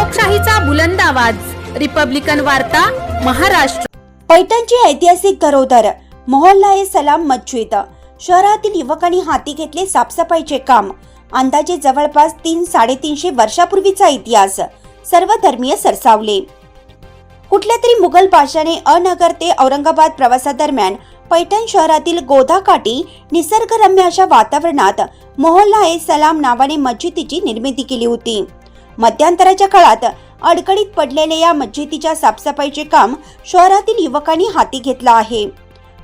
लोकशाहीचा बुलंद आवाज, रिपब्लिकन वार्ता, महाराष्ट्र। पैठणची ऐतिहासिक धरोहर मोहल्ला ए सलाम मस्जिद। शहरातील युवकांनी हाती घेतले साफसफाईचे काम। अंदाजे जवळपास 300-350 वर्षापूर्वीचा इतिहास। सर्व धर्मीय सरसावले। कुठल्या तरी मुघल बादशाने अनगर ते औरंगाबाद प्रवासादरम्यान पैठण शहरातील गोदाकाठी निसर्गरम्य अशा वातावरणात मोहल्ला ए सलाम नावाने मस्जिदीची निर्मिती केली होती। मध्यंतराच्या काळात अडगडीत पडलेल्या या मस्जिदीच्या साफसफाईचे काम शहरातील युवकांनी हाती घेतला आहे।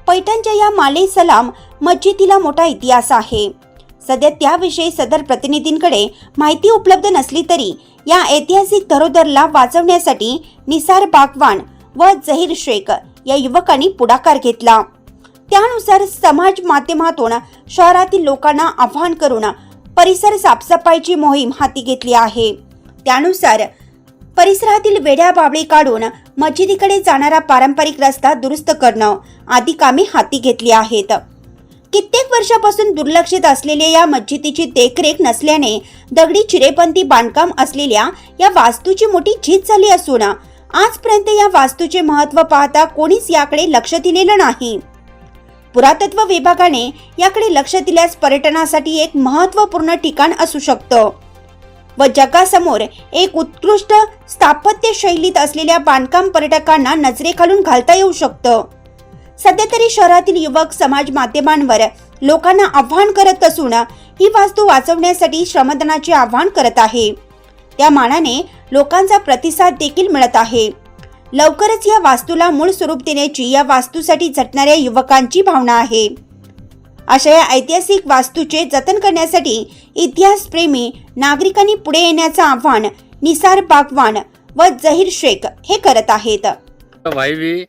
पैठणच्या या माले सलाम मस्जिदीला मोठा इतिहास आहे। सध्या त्याविषयी सदर प्रतिनिधींकडे माहिती उपलब्ध नसली तरी या ऐतिहासिक धरोहरला वाचवण्यासाठी निसार बागवान व जहीर शेख या युवकांनी पुढाकार घेतला। त्यानुसार समाज माध्यमातून शहरातील लोकांना आवाहन करून परिसर साफसफाईची मोहीम हाती घेतली आहे। त्यानुसार परिसरातील वेड्या बाबळी काढून मस्जिदीकडे जाणारा पारंपरिक रस्ता दुरुस्त करणं आदी कामे हाती घेतली आहेत। कित्येक वर्षापासून दुर्लक्षित असलेल्या या मस्जिदीची देखरेख नसल्याने दगडी चिरेबंदी बांधकाम असलेल्या या वास्तूची मोठी झीज झाली असून आजपर्यंत या वास्तूचे महत्त्व पाहता कोणीच याकडे लक्ष दिलेलं नाही। पुरातत्व विभागाने याकडे लक्ष दिल्यास पर्यटनासाठी एक महत्त्वपूर्ण ठिकाण असू शकतं व जगासमोर एक उत्कृष्ट स्थापत्य शैलीत असलेल्या बांधकाम पर्यटकांना नजरेखालून घालता येऊ शकतं। सध्या तरी शहरातील युवक समाज माध्यमांवर लोकांना आवाहन करत असून ही वास्तू वाचवण्यासाठी श्रमदानाचे आवाहन करत आहे। त्या मानाने लोकांचा प्रतिसाद देखील मिळत आहे। लवकरच या वास्तूला मूळ स्वरूप देण्याची या वास्तूसाठी झटणाऱ्या युवकांची भावना आहे। अशा या ऐतिहासिक वास्तूचे जतन करण्यासाठी इतिहासप्रेमी नागरिकांनी पुढे येण्याचं आवाहन निसार बागवान व जहीर शेख हे करत आहेत। भाई भी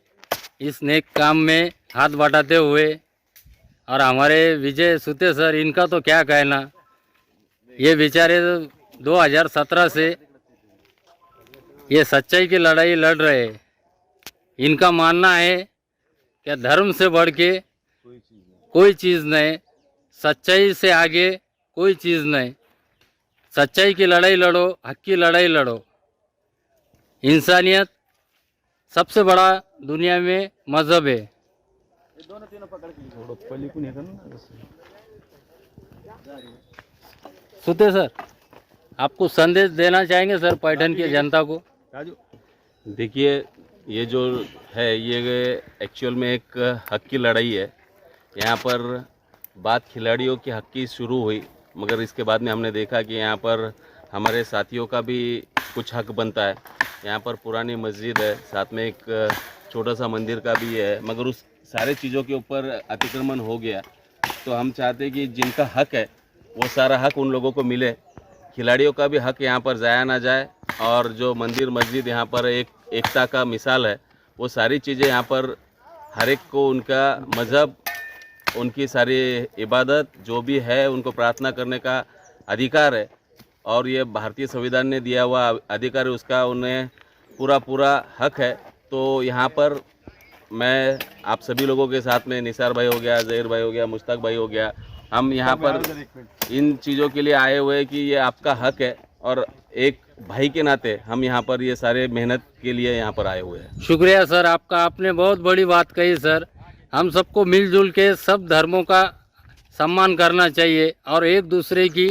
इस नेक काम में हाथ बटाते हुए और हमारे विजय सूते सर, इनका तो क्या कहना, ये बेचारे 2017 से ये सच्चाई की लड़ाई लड़ रहे हैं। इनका मानना है कि धर्म से बढ़ के कोई चीज़ नहीं, सच्चाई से आगे कोई चीज़ नहीं। सच्चाई की लड़ाई लड़ो, हक की लड़ाई लड़ो। इंसानियत सबसे बड़ा दुनिया में मजहब है। सुते सर, आपको संदेश देना चाहेंगे सर पैठण की जनता को? देखिए, ये जो है ये एक्चुअल में एक हक की लड़ाई है। यहाँ पर बात खिलाड़ियों की हक की शुरू हुई, मगर इसके बाद में हमने देखा कि यहाँ पर हमारे साथियों का भी कुछ हक बनता है। यहाँ पर पुरानी मस्जिद है, साथ में एक छोटा सा मंदिर का भी है, मगर उस सारे चीज़ों के ऊपर अतिक्रमण हो गया। तो हम चाहते हैं कि जिनका हक है वो सारा हक उन लोगों को मिले। खिलाड़ियों का भी हक यहाँ पर ज़ाया ना जाए, और जो मंदिर मस्जिद यहाँ पर एक एकता का मिसाल है, वो सारी चीज़ें यहाँ पर हर एक को उनका मज़हब, उनकी सारी इबादत जो भी है उनको प्रार्थना करने का अधिकार है, और ये भारतीय संविधान ने दिया हुआ अधिकार है, उसका उन्हें पूरा हक है। तो यहाँ पर मैं आप सभी लोगों के साथ में निसार भाई हो गया, जहीर भाई हो गया, मुश्ताक भाई हो गया, हम यहाँ पर इन चीज़ों के लिए आए हुए हैं कि ये आपका हक है, और एक भाई के नाते हम यहाँ पर ये सारे मेहनत के लिए यहाँ पर आए हुए हैं। शुक्रिया सर आपका, आपने बहुत बड़ी बात कही सर। हम सबको मिलजुल के सब धर्मों का सम्मान करना चाहिए और एक दूसरे की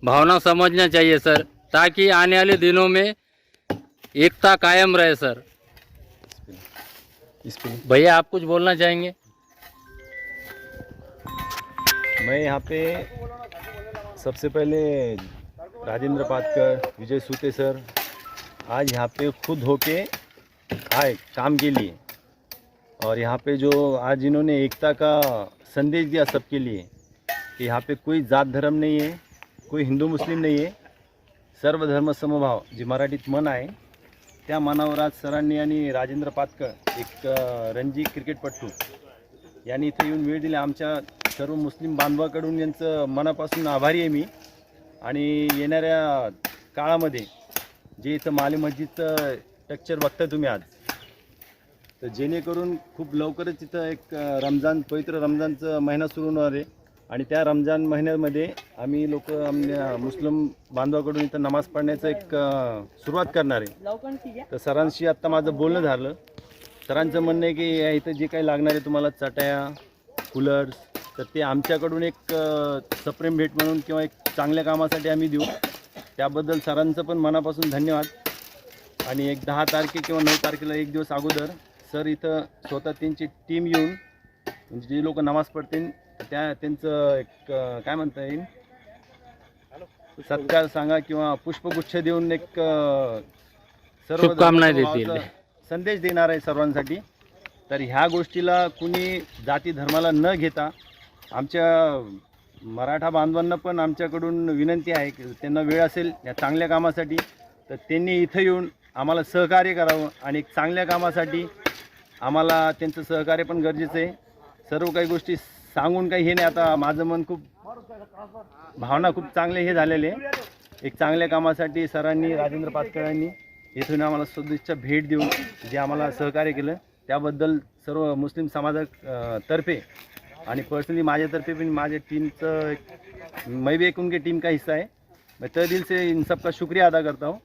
भावना समझना चाहिए सर, ताकि आने वाले दिनों में एकता कायम रहे सर। भैया आप कुछ बोलना चाहेंगे? मैं यहाँ पे सबसे पहले राजेंद्र पाटकर, विजय सूते सर आज यहाँ पे खुद होके आए काम के लिए, और यहाँ पे जो आज इन्होंने एकता का संदेश दिया सबके लिए कि यहाँ पे कोई जात धर्म नहीं है, कोई हिंदू मुस्लिम नाही आहे, सर्वधर्म समभाव जे मराठीत म्हण आहे त्या मनावर आज सरांनी आणि राजेंद्र पाटकर एक रणजी क्रिकेटपटू यांनी इथे येऊन वेळ दिली। आमच्या सर्व मुस्लिम बांधवाकडून यांचं मनापासून आभारी आहे मी। आणि येणाऱ्या काळामध्ये जे इथं माले मस्जिदचं स्ट्रक्चर बघता तुम्ही आज, तर जेणेकरून खूप लवकरच इथं एक पवित्र रमजानचा महिना सुरू होणार आहे। आणि त्या रमजान महिन्यामध्ये आम्ही लोक मुस्लिम बांधवाकडून इथं नमाज पढण्याचं एक सुरुवात करणार आहे. तर सरांशी आत्ता माझं बोलणं झालं. सरांचं म्हणणं आहे की या इथं जे काही लागणार आहे तुम्हाला चटया, कूलर्स, तर ते आमच्याकडून एक सप्रेम भेट म्हणून किंवा एक चांगल्या कामासाठी आम्ही देऊ. त्याबद्दल सरांचं पण मनापासून धन्यवाद. आणि एक 10 तारखे किंवा 9 तारखेला एक दिवस अगोदर सर इथं स्वतः त्यांची टीम येऊन, म्हणजे जे लोक नमाज पढतील त्यांचं एक काय म्हणता येईल सत्कार सांगा किंवा पुष्पगुच्छ देऊन एक सर्व शुभकामना देतील, संदेश देणार आहे सर्वांसाठी. तर ह्या गोष्टीला कुणी जाती धर्माला न घेता आमच्या मराठा बांधवांना पण आमच्याकडून विनंती आहे की त्यांना वेळ असेल या चांगल्या कामासाठी तर त्यांनी इथं येऊन आम्हाला सहकार्य करावं. आणि एक चांगल्या कामासाठी आम्हाला त्यांचं सहकार्य पण गरजेचं आहे. सर्व काही गोष्टी सांगून काही हे नाही. आता माझं मन खूप भावना खूप चांगले हे झालेले. एक चांगल्या कामासाठी सरांनी, राजेंद्र पातकरांनी इथून आम्हाला सदिच्छा भेट देऊन जे आम्हाला सहकार्य केलं त्याबद्दल सर्व मुस्लिम समाजातर्फे आणि पर्सनली माझ्यातर्फे पण माझ्या टीमचं मैं भी एक उनके टीम का हिस्सा है. मैं तहे दिल से इन सब का शुक्रिया अदा करता हूँ.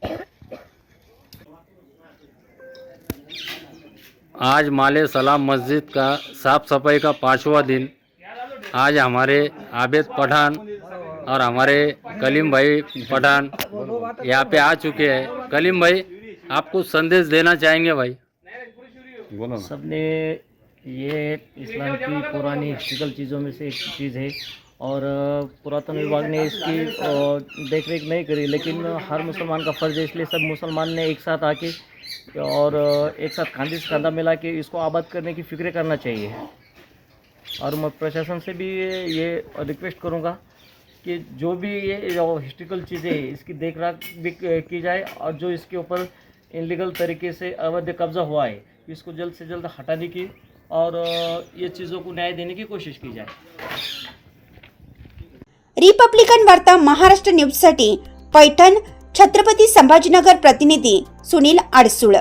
आज माले सलाम मस्जिद का साफ सफाई का 5वां दिन. आज हमारे आबिद पठान और हमारे कलीम भाई पठान यहाँ पे आ चुके हैं. कलीम भाई, आप कुछ संदेश देना चाहेंगे भाई? सबने ये इस्लाम की पुरानी हिस्ट्रिकल चीज़ों में से एक चीज़ है और पुरातन विभाग ने इसकी देख रेख नहीं करी, लेकिन हर मुसलमान का फ़र्ज़ है. इसलिए सब मुसलमान ने एक साथ आके और एक साथ कंधे से कंधा मिला के इसको आबाद करने की फ़िक्र करना चाहिए. और मैं प्रशासन से भी ये रिक्वेस्ट करूँगा कि जो भी ये हिस्ट्रिकल चीज़ें हैं इसकी देख रेख भी की जाए और जो इसके ऊपर इनलीगल तरीके से अवैध कब्ज़ा हुआ है इसको जल्द से जल्द हटाने की और ये चीज़ों को न्याय देने की कोशिश की जाए. रिपब्लिकन वार्ता महाराष्ट्र न्यूजसाठी पैठण छत्रपती संभाजीनगर प्रतिनिधी सुनील आडसुळ.